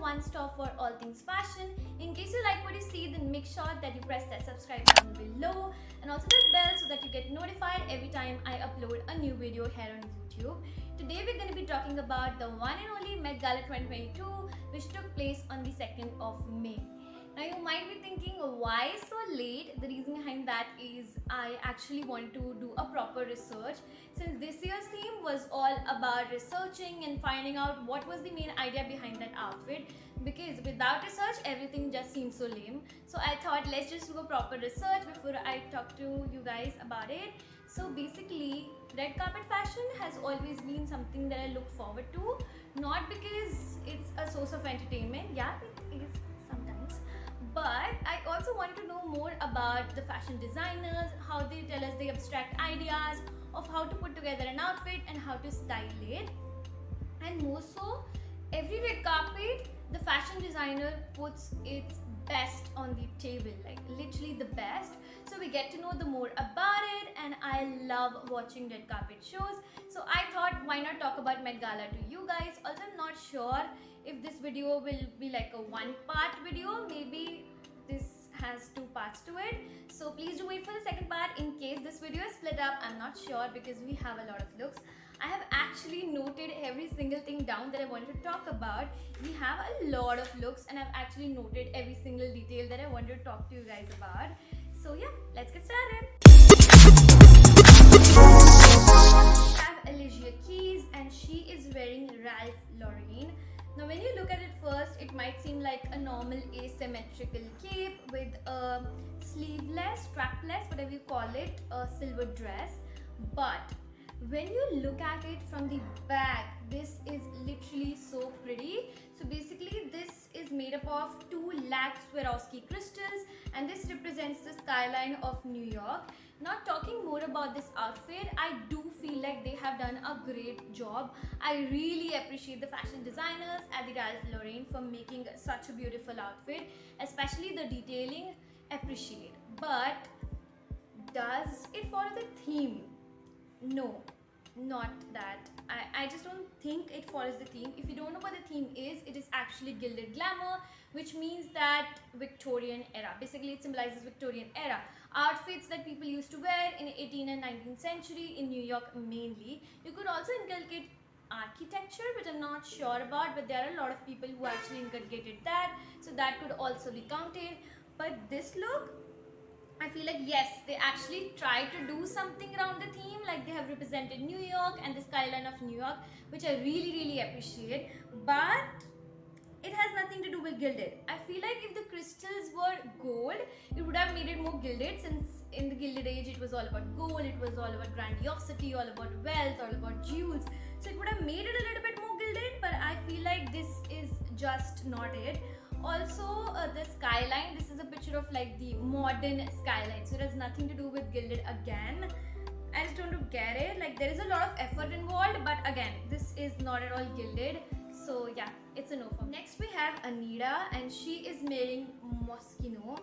one stop for all things fashion. In case you like what you see, then make sure that you press that subscribe button below and also that bell so that you get notified every time I upload a new video here on YouTube. Today we're going to be talking about the one and only Met Gala 2022, which took place on the 2nd of May. Now you might be thinking, why so late? The reason behind that is I actually want to do a proper research, since this year's theme was all about researching and finding out what was the main idea behind that outfit, because without research everything just seems so lame. So I thought, let's just do a proper research before I talk to you guys about it. So basically, red carpet fashion has always been something that I look forward to, not because it's a source of entertainment, yeah it is sometimes, but I also want to know more about the fashion designers, how they tell us the abstract ideas of how to put together an outfit and how to style it. And more so, every red carpet, the fashion designer puts its best on the table, like literally the best. So we get to know the more about it, and I love watching red carpet shows. So I thought, why not talk about Met Gala to you guys. Also, I'm not sure if this video will be like a one-part video. Maybe this has 2 parts to it. So please do wait for the second part in case this video is split up. I'm not sure because we have a lot of looks. I have actually noted every single thing down that I wanted to talk about. We have a lot of looks and I've actually noted every single detail that I wanted to talk to you guys about. So yeah, let's get started. We have Alicia Keys and she is wearing Ralph Lauren. Now when you look at it first, it might seem like a normal asymmetrical cape with a sleeveless, strapless, whatever you call it, a silver dress. But when you look at it from the back, this is literally so pretty. So basically this is made up of 2 lakh Swarovski crystals and this represents the skyline of New York. Now talking more about this outfit, I do feel like they have done a great job. I really appreciate the fashion designers at the Ralph Lauren for making such a beautiful outfit, especially the detailing, appreciate. But does it follow the theme? No, not that. I just don't think it follows the theme. If you don't know what the theme is, it is actually Gilded Glamour, which means that Victorian era. Basically, it symbolizes Victorian era. Outfits that people used to wear in 18th and 19th century in New York mainly. You could also inculcate architecture, which I'm not sure about, but there are a lot of people who actually inculcated that. So that could also be counted. But this look, I feel like yes, they actually tried to do something around the theme, like they have represented New York and the skyline of New York, which I really appreciate. But it has nothing to do with gilded. I feel like if the crystals were gold, it would have made it more gilded, since in the Gilded Age it was all about gold, it was all about grandiosity, all about wealth, all about jewels. So it would have made it a little bit more gilded, but I feel like this is just not it. Also, the skyline, this is a picture of like the modern skyline, so it has nothing to do with gilded again. I just don't get it. Like there is a lot of effort involved, but again, this is not at all gilded. So yeah, it's a no for me. Next we have Anitta and she is wearing Moschino.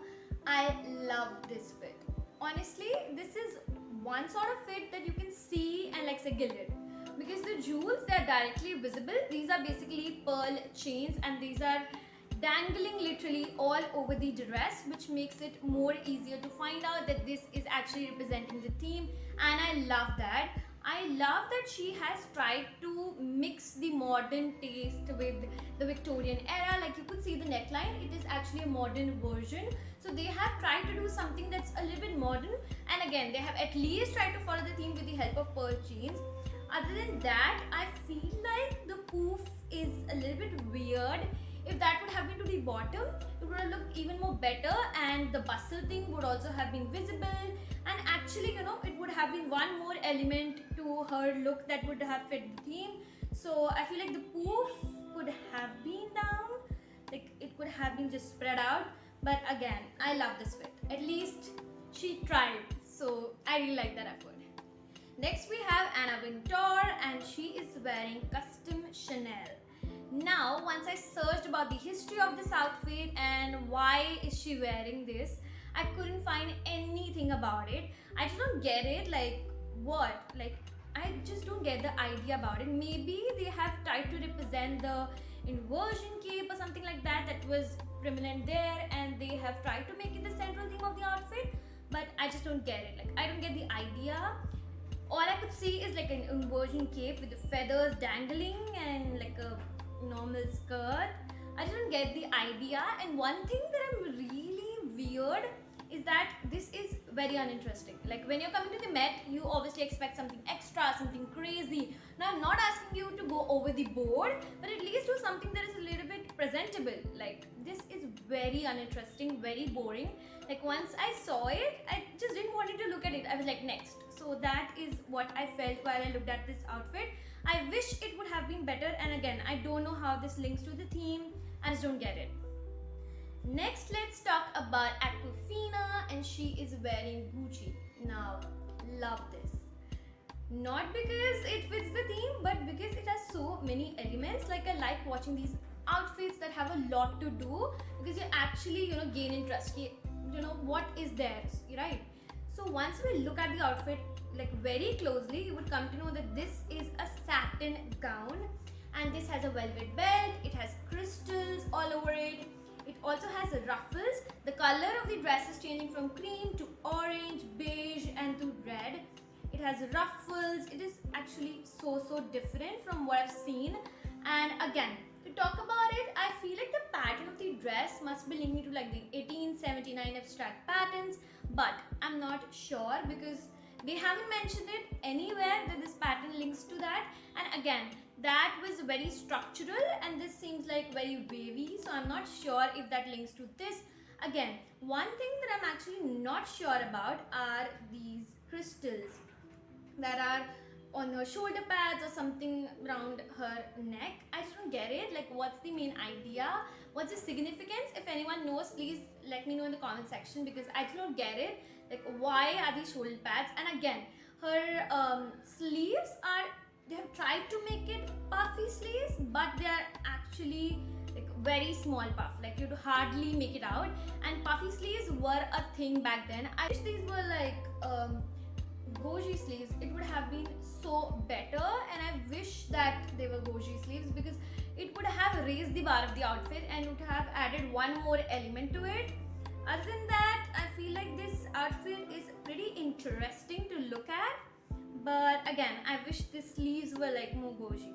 I love this fit. Honestly, this is one sort of fit that you can see and like say gilded, because the jewels, they are directly visible. These are basically pearl chains and these are dangling literally all over the dress, which makes it more easier to find out that this is actually representing the theme, and I love that. I love that she has tried to mix the modern taste with the Victorian era. Like you could see the neckline, it is actually a modern version. So they have tried to do something that's a little bit modern, and again they have at least tried to follow the theme with the help of pearl chains. Other than that, I feel like the poof is a little bit weird. If that would have been to the bottom, it would have looked even more better, and the bustle thing would also have been visible, and actually, you know, it would have been one more element to her look that would have fit the theme. So I feel like the poof could have been down, like it could have been just spread out. But again, I love this fit. At least she tried, so I really like that effort. Next we have Wintour and she is wearing custom Chanel. Now, once I searched about the history of this outfit and why is she wearing this, I couldn't find anything about it. I just don't get it. Like, what? Like, I just don't get the idea about it. Maybe they have tried to represent the inversion cape or something like that that was prominent there, and they have tried to make it the central theme of the outfit, but I just don't get it. Like, I don't get the idea. All I could see is like an inversion cape with the feathers dangling and like a normal skirt. I don't get the idea. And one thing that I'm really weird is that this is very uninteresting. Like, when you're coming to the Met, you obviously expect something extra, something crazy. Now, I'm not asking you to go over the board, but at least do something that is a little bit presentable. Like, this is very uninteresting, very boring. Like, once I saw it, I just didn't want to look at it. I was like, next. So that is what I felt while I looked at this outfit. I wish it would have been better, and again, I don't know how this links to the theme. I just don't get it. Next, let's talk about Akwafina, and she is wearing Gucci. Now, love this. Not because it fits the theme, but because it has so many elements. Like, I like watching these outfits that have a lot to do, because you actually, gain interest. What is theirs, right? So once we look at the outfit like very closely, you would come to know that this is a satin gown, and this has a velvet belt. It has crystals all over it. It also has ruffles. The color of the dress is changing from cream to orange, beige, and to red. It has ruffles. It is actually so different from what I've seen. And again, to talk about it, I feel like the pattern of the dress must be linked to like the 1879 abstract patterns, but I'm not sure because they haven't mentioned it anywhere that this pattern links to that. And again, that was very structural, and this seems like very wavy, so I'm not sure if that links to this. Again, one thing that I'm actually not sure about are these crystals that are on her shoulder pads or something around her neck. I just don't get it. Like, what's the main idea? What's the significance? If anyone knows, please let me know in the comment section, because I just don't get it. Like, why are these shoulder pads? And again, her sleeves are, they have tried to make it puffy sleeves, but they are actually like very small puff. Like, you'd hardly make it out. And puffy sleeves were a thing back then. I wish these were like goji sleeves. It would have been so better, and I wish that they were goji sleeves, because it would have raised the bar of the outfit and would have added one more element to it. Other than that, I feel like this outfit is pretty interesting to look at, but again, I wish the sleeves were like more goji.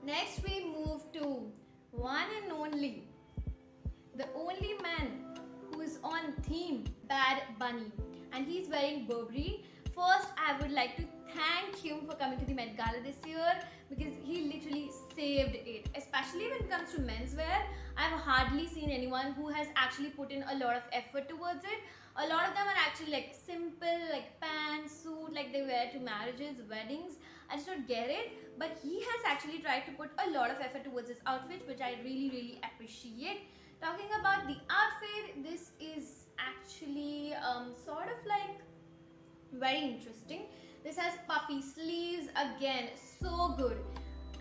Next, we move to one and only, the only man who is on theme, Bad Bunny, and he's wearing Burberry. First, I would like to thank him for coming to the Met Gala this year, because he literally saved it. Especially when it comes to menswear, I've hardly seen anyone who has actually put in a lot of effort towards it. A lot of them are actually like simple, like pants, suit, like they wear to marriages, weddings. I just don't get it. But he has actually tried to put a lot of effort towards his outfit, which I really appreciate. Talking about the outfit, this is actually sort of like very interesting. This has puffy sleeves, again, so good,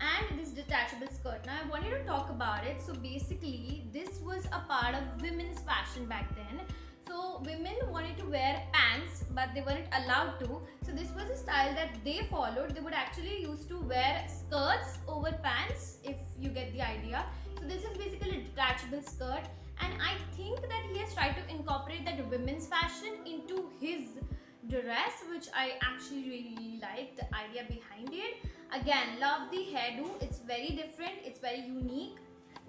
and this detachable skirt. Now, I wanted to talk about it. So basically, this was a part of women's fashion back then. So women wanted to wear pants, but they weren't allowed to. So this was a style that they followed. They would actually used to wear skirts over pants, if you get the idea. So this is basically a detachable skirt, and I think that he has tried to incorporate that women's fashion into his dress, which I actually really like the idea behind it. Again, love the hairdo. It's very different, it's very unique.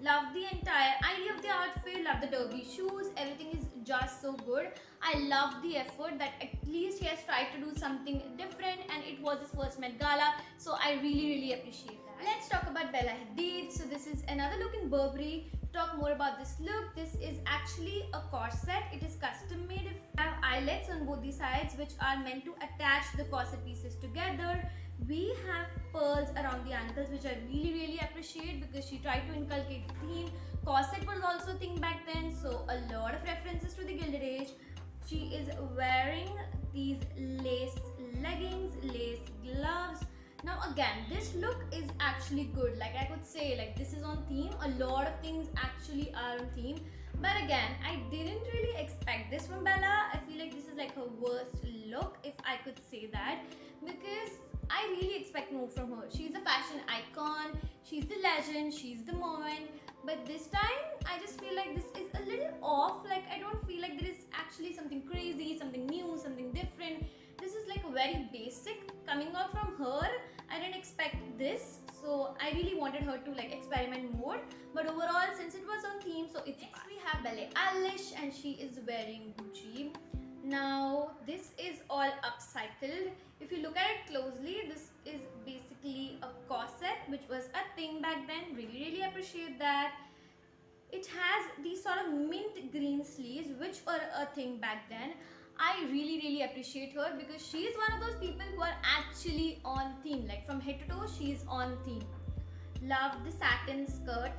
Love the entire idea of the outfit, love the derby shoes. Everything is just so good. I love the effort that at least he has tried to do something different, and it was his first Met Gala, so I really appreciate that. Let's talk about Bella Hadid. So this is another look in Burberry. Talk more about this look. This is actually a corset. It is custom made. It have eyelets on both the sides, which are meant to attach the corset pieces together. We have pearls around the ankles, which I really appreciate, because she tried to inculcate the theme. Corset was also a thing back then, so a lot of references to the Gilded Age. She is wearing these lace leggings, lace gloves. Now again, this look is actually good. Like, I could say, like, this is on theme. A lot of things actually are on theme. But again, I didn't really expect this from Bella. I feel like this is like her worst look, if I could say that. Because I really expect more from her. She's a fashion icon, she's the legend, she's the moment. But this time, I just feel like this is a little off. Like, I don't feel like there is actually something crazy, something new, something different. This is like very basic coming out from her. I didn't expect this, so I really wanted her to like experiment more. But overall, since it was on theme, so it's next we have Billie Eilish, and she is wearing Gucci. Now this is all upcycled. If you look at it closely, this is basically a corset, which was a thing back then. Really appreciate that. It has these sort of mint green sleeves, which were a thing back then. I really appreciate her because she is one of those people who are actually on theme. Like from head to toe, she is on theme. Love the satin skirt,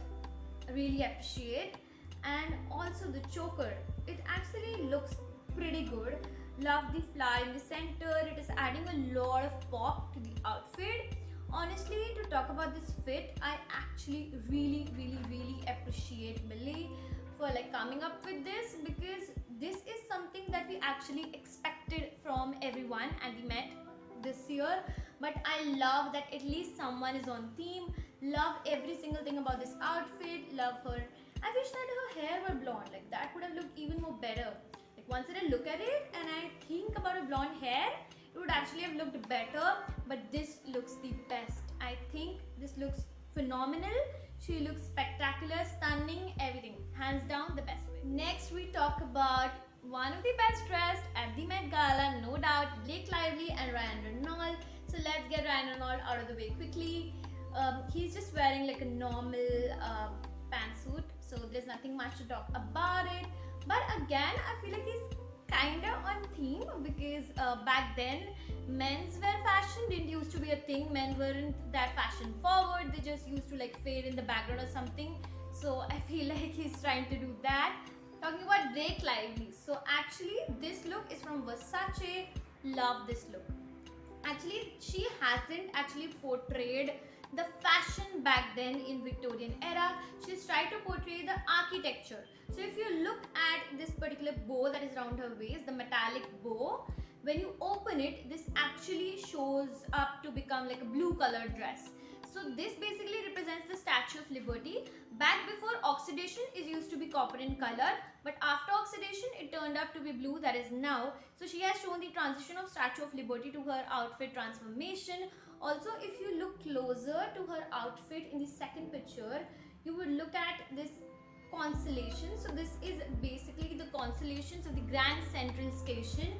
really appreciate. And also the choker, it actually looks pretty good. Love the flower in the center. It is adding a lot of pop to the outfit. Honestly, to talk about this fit, I actually really appreciate Billie for like coming up with this, because this is something that we actually expected from everyone at the Met this year. But I love that at least someone is on theme. Love every single thing about this outfit. Love her. I wish that her hair were blonde. Like that would have looked even more better. Like once I look at it and I think about a blonde hair, it would actually have looked better. But this looks the best. I think this looks phenomenal. She looks spectacular, stunning, everything. Hands down the best way. Next we talk about one of the best dressed at the Met Gala, no doubt, Blake Lively and Ryan Reynolds. So let's get Ryan Reynolds out of the way quickly. He's just wearing like a normal pantsuit, so there's nothing much to talk about it. But again, I feel like he's kinda on theme because back then menswear fashion didn't used to be a thing. Men weren't that fashion forward, they just used to like fade in the background or something. So I feel like he's trying to do that. Talking about Blake Lively, so actually this look is from Versace. Love this look. Actually, she hasn't actually portrayed the fashion back then in Victorian era. She's tried to portray the architecture. So if you look at this particular bow that is around her waist, the metallic bow, when you open it, this actually shows up to become like a blue colored dress. So this basically represents the Statue of Liberty. Back before, oxidation is used to be copper in color, but after oxidation it turned out to be blue, that is now. So she has shown the transition of Statue of Liberty to her outfit transformation. Also, if you look closer to her outfit in the second picture, you would look at this constellation. So this is basically the constellations of the Grand Central Station,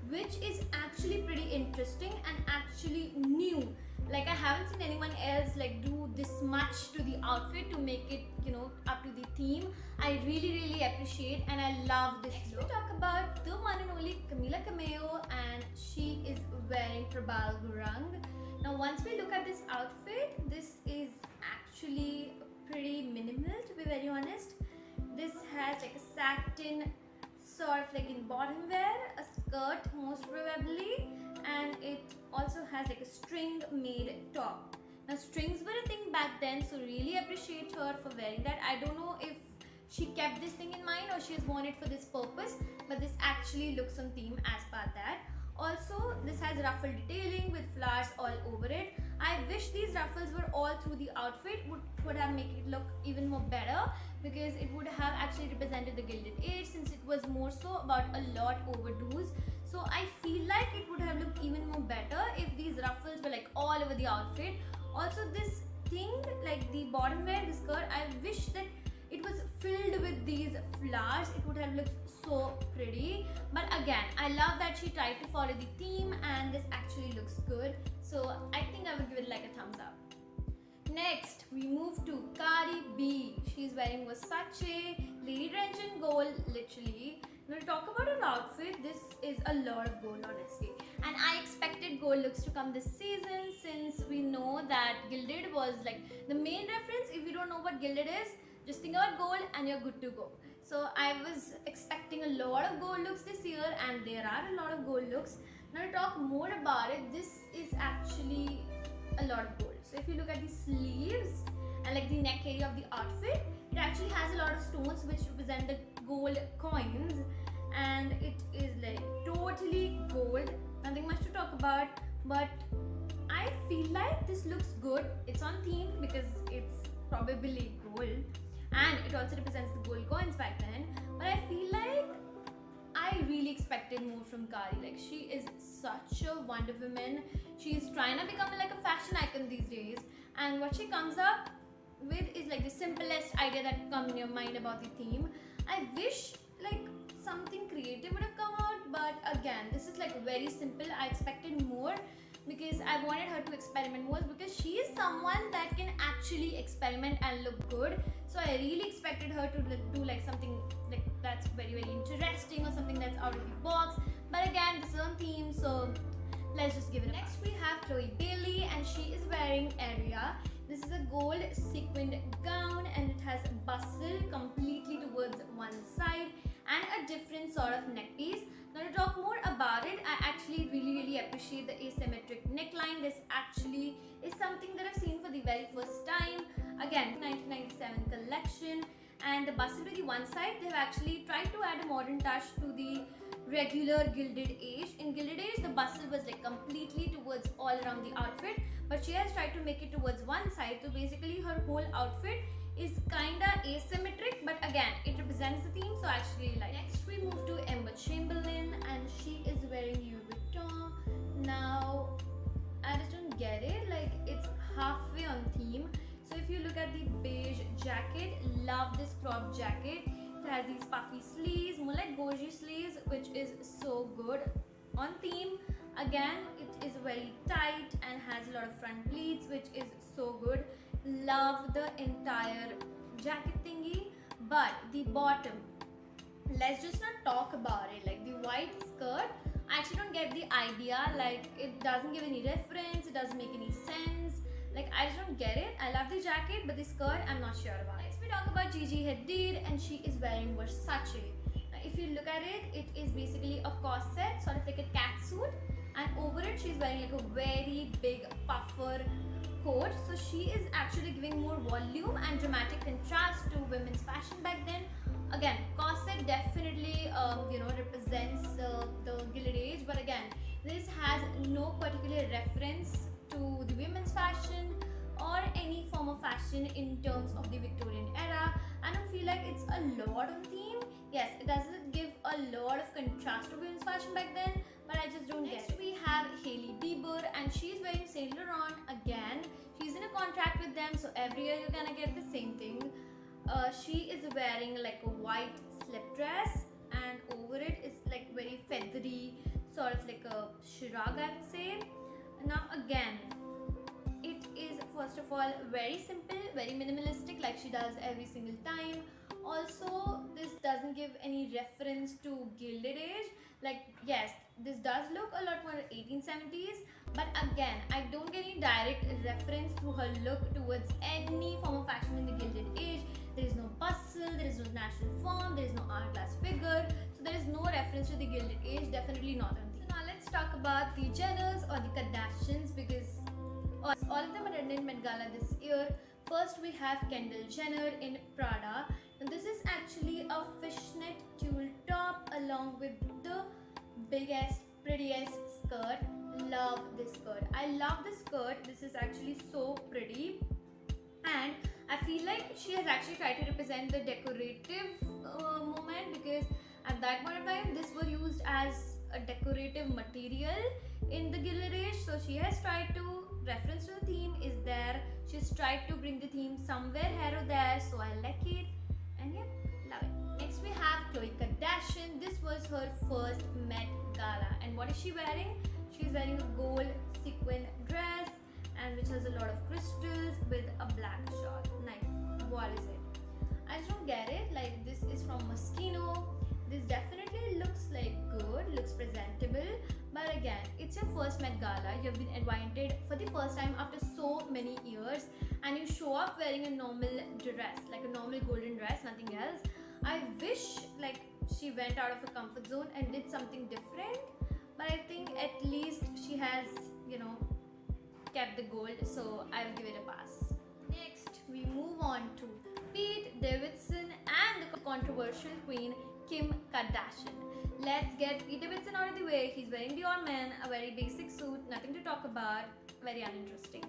which is actually pretty interesting and actually new. Like I haven't seen anyone else like do this much to the outfit to make it, you know, up to the theme. I really appreciate and I love this look. We talk about the one and only Camila Cabello, and she is wearing Prabal Gurung. Now once we look at this outfit, this is actually pretty minimal, to be very honest. This has like a satin sort of like in bottom wear, a skirt most probably, and it also has like a string made top. Now strings were a thing back then, so really appreciate her for wearing that. I don't know if she kept this thing in mind or she has worn it for this purpose, but this actually looks on theme as per that. Also, this has ruffle detailing with flowers all over it. I wish these ruffles were all through the outfit, would have made it look even more better, because it would have actually represented the Gilded Age, since it was more so about a lot overdoes. So I feel like it would have looked even more better if these ruffles were like all over the outfit. Also this thing, like the bottom wear, the skirt, I wish that it was filled with these flowers. It would have looked so pretty. But again, I love that she tried to follow the theme and this actually looks good. So I think I would give it like a thumbs up. Next, we move to Cardi B. She's wearing Versace, lady drenched in gold, literally. Now to talk about her outfit, this is a lot of gold, honestly. And I expected gold looks to come this season, since we know that Gilded was like the main reference. If you don't know what Gilded is, just think about gold and you're good to go. So I was expecting a lot of gold looks this year, and there are a lot of gold looks. Now to talk more about it, this is actually a lot of gold. So if you look at the sleeves and like the neck area of the outfit, it actually has a lot of stones which represent the gold coins, and it is like totally gold. Nothing much to talk about, but I feel like this looks good. It's on theme because it's probably gold, and it also represents the gold coins back then. But I feel like I really expected more from Kari. Like, she is such a Wonder Woman. She's trying to become like a fashion icon these days, and what she comes up with is like the simplest idea that comes in your mind about the theme. I wish like something creative would have come out, but again, this is like very simple. I expected more because I wanted her to experiment more, because she is someone that can actually experiment and look good. So I really expected her to do like something like that's very interesting, or something that's out of the box. But again, this is on theme, so let's just give it a Next we have Chloe Bailey, and she is wearing Area. This is a gold sequined gown, and it has bustle completely towards one side and a different sort of neck piece. Now to talk more about it, I actually really appreciate the asymmetric neckline. This actually is something that I've seen for the very first time. Again, 1997 collection, and the bustle to the one side, they've actually tried to add a modern touch to the regular Gilded Age. In Gilded Age, the bustle was like completely towards all around the outfit, but she has tried to make it towards one side. So basically her whole outfit is kinda asymmetric, but again, it represents the theme, so I actually like. Next we move to Emma Chamberlain, and she is wearing Louis Vuitton. Now, I just don't get it, like it's halfway on theme. So if you look at the beige jacket, love this crop jacket. It has these puffy sleeves, more like Goji sleeves, which is so good. On theme, again, it is very tight and has a lot of front pleats, which is so good. Love the entire jacket thingy, but the bottom, let's just not talk about it. Like the white skirt, I actually don't get the idea. Like, it doesn't give any reference, it doesn't make any sense. Like, I just don't get it. I love the jacket, but the skirt, I'm not sure about. Next we talk about Gigi Hadid, and she is wearing Versace. Now if you look at it, it is basically a corset, sort of like a cat suit, and over it she's wearing like a very big puffer coat. So she is actually giving more volume and dramatic contrast to women's fashion back then. Again, corset definitely represents the Gilded Age, but again, this has no particular reference to the women's fashion or any form of fashion in terms of the Victorian era. I don't feel like it's a lot on theme. Yes, it doesn't give a lot of contrast to women's fashion back then, but I just don't get it. Next we have Hailey Bieber, and she's wearing Saint Laurent again. She's in a contract with them, so every year you're gonna get the same thing. She is wearing like a white slip dress, and over it is like very feathery, sort of like a shrug, I would say. Now again, it is first of all very simple, very minimalistic, like she does every single time. Also, this doesn't give any reference to Gilded Age. Like, yes, this does look a lot more 1870s, but again, I don't get any direct reference through her look towards any form of fashion in the Gilded Age. There is no bustle, there is no national form, there is no hourglass figure, so there is no reference to the Gilded Age, definitely not on these. So now let's talk about the Jenners or the Kardashians, because all of them attended Met Gala this year. First we have Kendall Jenner in Prada. Now this is actually a fishnet tulle top along with the biggest, prettiest skirt. Love this skirt. I love this skirt. This is actually so pretty, and I feel like she has actually tried to represent the decorative moment, because at that point of time this was used as a decorative material in the Gilded Age. So she has tried to reference to the theme is there. She's tried to bring the theme somewhere here or there, so I like it, and yeah, love it. Next we have Khloe Kardashian. This was her first Met Gala, and what is she wearing? She's wearing a gold sequin dress, and which has a lot of crystals with a black shawl. Nice. What is it? I just don't get it. Like, this is from Moschino. This definitely looks like good, looks presentable, but again, it's your first Met Gala. You've been invited for the first time after so many years, and you show up wearing a normal dress, like a normal golden dress, nothing else. I wish like she went out of her comfort zone and did something different, but I think at least she has, kept the gold, so I will give it a pass. Next, we move on to Pt.1 and the controversial queen Kim Kardashian. Let's get Pt.1 out of the way. He's wearing Dior Men, a very basic suit, nothing to talk about. very uninteresting.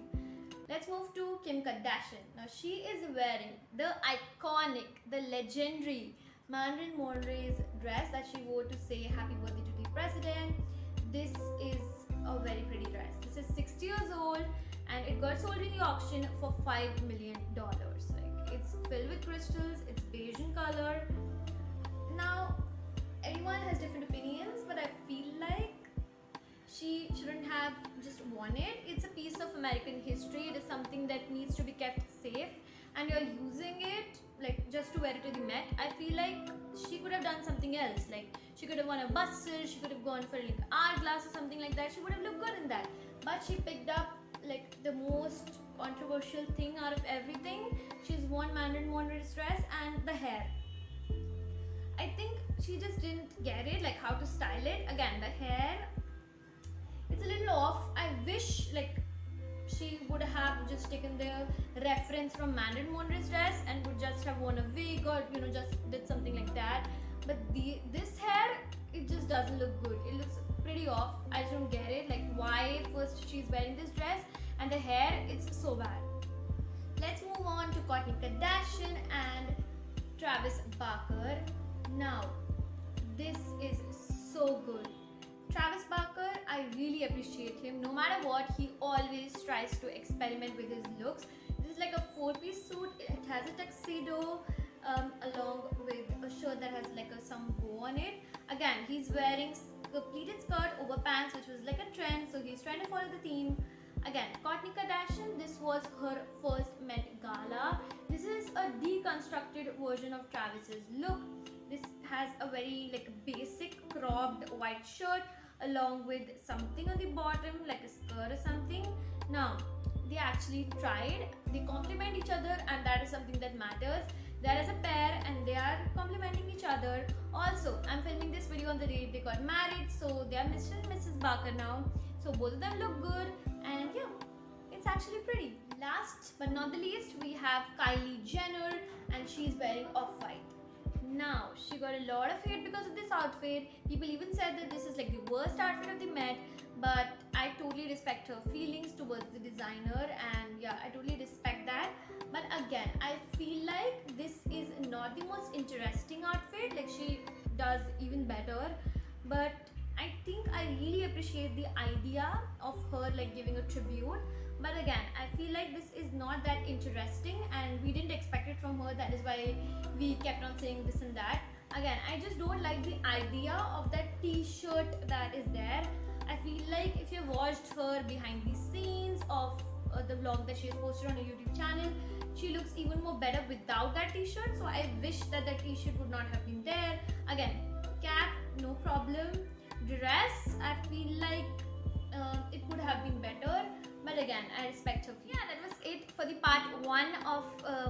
Let's move to Kim Kardashian. Now she is wearing the iconic, the legendary Marilyn Monroe's dress that she wore to say happy birthday to the president. This is a very pretty dress. This is 60 years old and it got sold in the auction for $5 million. Like, it's filled with crystals, it's beige in color. Now, everyone has different opinions, but I feel like she shouldn't have just worn it. It's a piece of American history. It is something that needs to be kept safe, and you're using it like just to wear it to the Met. I feel like she could have done something else. Like she could have worn a bustle, she could have gone for like art glass or something like that. She would have looked good in that. But she picked up like the most controversial thing out of everything. She's worn Marilyn Monroe's dress and the hair. I think she just didn't get it, like how to style it. Again, the hair, it's a little off. I wish like she would have just taken the reference from Marilyn Monroe's dress and would just have worn a wig or just did something like that. But this hair, it just doesn't look good. It looks pretty off. I just don't get it. Like why first she's wearing this dress and the hair, it's so bad. Let's move on to Kourtney Kardashian and Travis Barker. Now, this is so good. Travis Barker, I really appreciate him. No matter what, he always tries to experiment with his looks. This is like a 4-piece suit. It has a tuxedo along with a shirt that has like some bow on it. Again, he's wearing a pleated skirt over pants, which was like a trend, so he's trying to follow the theme. Again, Kourtney Kardashian, this was her first Met Gala. This is a deconstructed version of Travis's look. This has a very like basic cropped white shirt along with something on the bottom like a skirt or something. Now, they actually tried. They complement each other, and that is something that matters. They're as a pair and they are complementing each other. Also, I'm filming this video on the day they got married, so they are Mr. and Mrs. Barker now. So both of them look good, and yeah, it's actually pretty. Last but not the least, we have Kylie Jenner, and she's wearing off-white. Now, she got a lot of hate because of this outfit. People even said that this is like the worst outfit of the Met, but I totally respect her feelings towards the designer, and yeah, I totally respect that. But again, I feel like this is not the most interesting outfit. Like she does even better, but I think I really appreciate the idea of her like giving a tribute. But again, I feel like this is not that interesting and we didn't expect it from her. That is why we kept on saying this and that. Again, I just don't like the idea of that t-shirt that is there. I feel like if you watched her behind the scenes of the vlog that she has posted on her YouTube channel, she looks even more better without that t-shirt. So I wish that that t-shirt would not have been there. Again, cap, no problem. Dress, I feel like it could have been better, but again, I respect her. Yeah, that was it for the part 1 of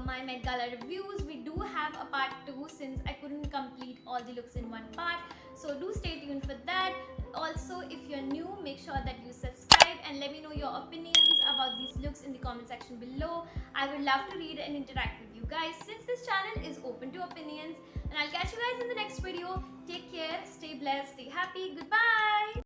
my Met Gala reviews. We do have a part 2 since I couldn't complete all the looks in one part, so do stay tuned for that. Also, if you're new, make sure that you subscribe and let me know your opinions about these looks in the comment section below. I would love to read and interact with you guys since this channel is open to opinions. And I'll catch you guys in the next video. Take care, stay blessed, stay happy. Goodbye.